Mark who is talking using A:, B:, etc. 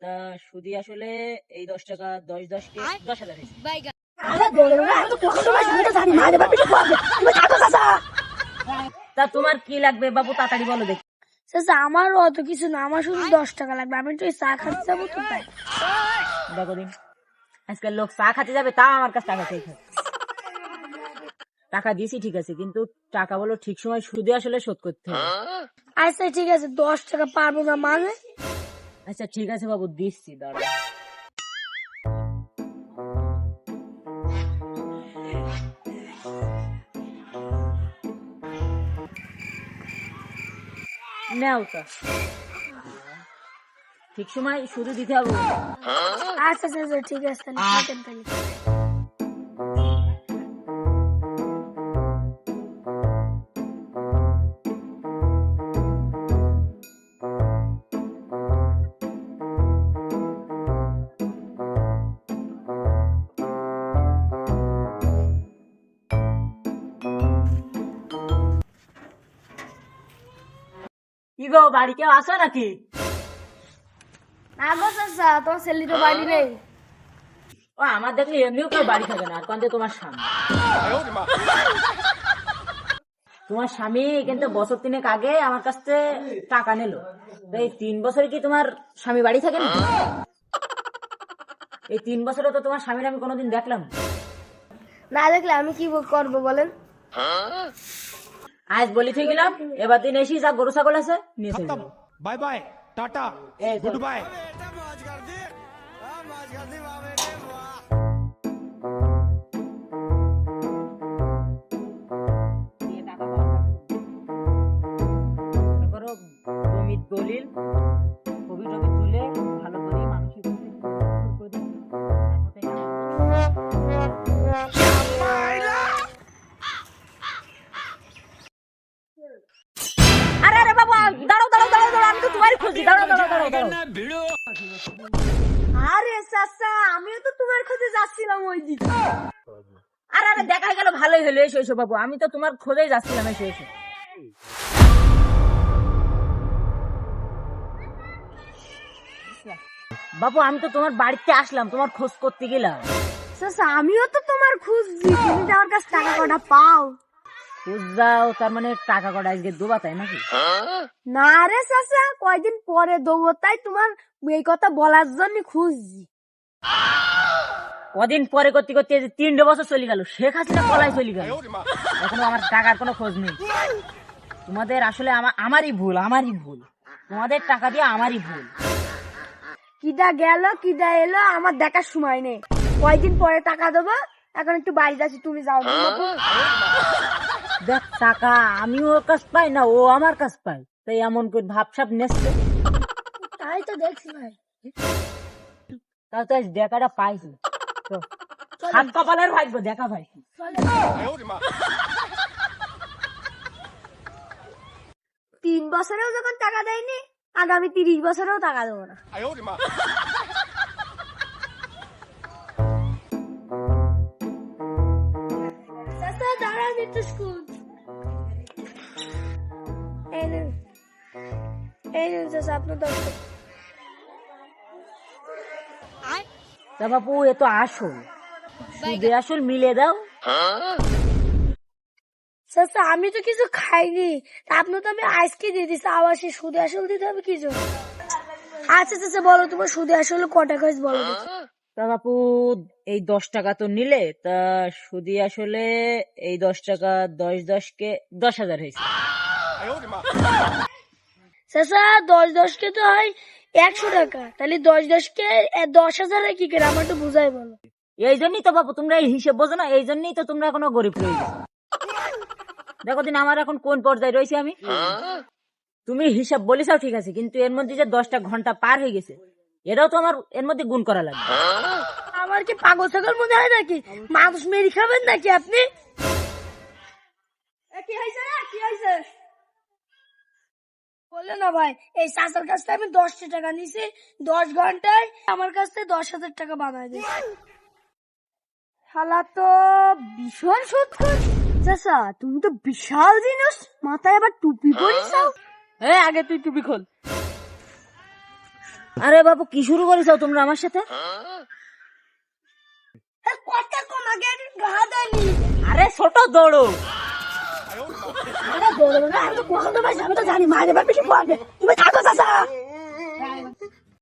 A: তা সুদি আসলে এই 10 টাকা 10 কে 10,000 হয়েছে। তা তোমার কি লাগবে বাবু, তাড়াতাড়ি বলো দেখি।
B: চাচা আমার অত কিছু না, আমার শুধু 10 টাকা লাগবে, আমি একটু চা খাতে যাবো তো তাই।
A: দেখো দিন, আজকাল লোক চা খাতে যাবে, তা আমার কাছে টাকা চাই। টাকা দিয়েছি ঠিক আছে, কিন্তু টাকা বলো ঠিক সময় সুদে আসলে শোধ করতে হবে।
B: আচ্ছা ঠিক আছে, 10 টাকা পারবো না মানে।
A: আচ্ছা ঠিক আছে বাবু, দিচ্ছি, দাঁড়া। নাও তা, ঠিক সময় শুধু দিতে হবে।
B: আচ্ছা চাচা ঠিক আছে, থাকেন তাহলে।
A: কি গো, বাড়ি কেউ আসো নাকি?
B: না গো চাচা, তোমার ছেলে তো বাড়ি নেই।
A: ও আমার দেখলে এমনিও কেউ বাড়ি থাকে না, আর কারণ তোমার স্বামী। তোমার স্বামী কিন্তু বছর 3 আগে আমার কাছ থেকে টাকা নিল। এই 3 বছরে কি তোমার স্বামী বাড়ি থাকে না? এই 3 বছরে তো তোমার স্বামীর আমি কোনোদিন দেখলাম না।
B: না দেখলে আমি কি করবো বলেন?
A: আজ বলি ঠিক গেলাম, এবার দিন এসি যা গরু ছাগল আছে নিয়ে চলে যাবো।
C: बाय बाय टाटा
A: এই
C: गुड बाय।
A: দিয়ে টাকা পাওয়া যাবে। মনে করো জমির দলিল ছবি টবি তুলে ভালো করে মানুষের কাছে করে দিই। আরে আরে বাবা, দাঁড়াও দাঁড়াও দাঁড়াও দাঁড়াও, আমি তো তোমারই খুঁজি, দাঁড়াও দাঁড়াও দাঁড়াও দাঁড়াও।
B: আরে চাচা, আমিও তো তোমার খোঁজে যাচ্ছিলাম ওই দিকে।
A: আরে আরে দেখা গেল, ভালোই হলো, এসো এসো বাবু, আমি তো তোমার খোঁজেই যাচ্ছিলাম, এসো এসো। বাবু আমি তো তোমার বাড়িতে আসলাম, তোমার খোঁজ করতে গেলাম।
B: চাচা আমিও তো তোমার খুঁজছি, তুমি তো আমার কাছে টাকা কটা পাও।
A: খোঁজ যাও তার মানে টাকা কটা আজকে দেবা তাই নাকি?
B: না রে চাচা, কয়দিন পরে দেবো, তাই তোমার এই কথা বলার জন্য খুঁজছি।
A: কদিন পরে করতে করতে 3 বছর চলে গেল, শেখ হাসিনা পলাই চলে গেল, এখনো আমার টাকার কোনো খোঁজ নেই। তোমাদের আসলে আমারই ভুল, আমারই ভুল, তোমাদের টাকা দিয়ে আমারই ভুল।
B: কিটা গেল কিটা এলো আমার দেখার সময় নেই, কয়দিন পরে টাকা দেবো। এখন একটু বাড়ি যাচ্ছি, তুমি যাও।
A: দেখ টাকা আমি ওর কাছ পাই না, ও আমার কাছ পাই, তাই এমন করে ভাবসাব নেচ্ছে।
B: তাই তো দেখছি ভাই।
A: তাও তো আজ দেখাটা পাইছি, তো হাত কপালের ভাগ্য দেখা পাইছি।
B: 3 বছরেও যখন টাকা দেয়নি, আগামী 30 বছরেও টাকা দেবো না। চাচা দাঁড়ান একটু, স্কুল এই নিন, এই নিন চাচা আপনার 10 টাকা।
A: তা বাপু এ তো আসল, সুদে আসল মিলে দাও।
B: চাচা আমি তো কিছু খাইনি, তা আপনি তো আমি আজকে দিয়ে দিচ্ছি, আবার সে সুদে আসল দিতে হবে কি জন্য? আচ্ছা চাচা বলো, তোমার সুদে আসল কটা খাইছ বলো দেখি।
A: তা বাপু এই 10 টাকা তো নিলে, তা সুদি আসলে এই 10 টাকা 10 কে 10,000 হয়েছে।
B: চাচা 10 কে তো হয় 100 টাকা, তাহলে 10কে 10,000 কি করে আমার একটু বুঝাই বলো।
A: এই জন্যই তো বাপু তোমরা এই হিসেব বোঝো না, এই জন্যই তো তোমরা এখনো গরিব রয়ে গেছো। দেখো দিন আমার এখন কোন পর্যায়ে রয়েছে আমি। তুমি হিসাব বলিসাও ঠিক আছে, কিন্তু এর মধ্যে যে 10টা ঘন্টা পার হয়ে গেছে, এটাও তো আমার এর মধ্যে গুণ করা লাগবে।
B: আমার কি পাগল ছাগল মনে হয় নাকি? মানুষ মেরে খাবেন নাকি আপনি? কি হয়েছে কি হয়েছে বলে না ভাই, এই চাচার কাছ থেকে আমি 10টা টাকা নিছি, 10 ঘন্টায় আমার কাছ থেকে 10,000 টাকা বানায় দিয়েছে। শালা তো ভীষণ সুৎখর। চাচা তুমি তো বিশাল জিনিস, মাথায় আবার টুপি পরিস।
A: আগে তুই টুপি খোল। আরে বাবু কি শুরু করেছো তোমরা আমার সাথে?
B: কথা কম আগে গা দেয়নি।
A: আরে ছোট দৌড়ো।
B: আরে দৌড়বে না, আমি তো কখন তো ভাই আমি তো জানি মাঝে বেশি পড়বে। তুমি থাকো চাচা।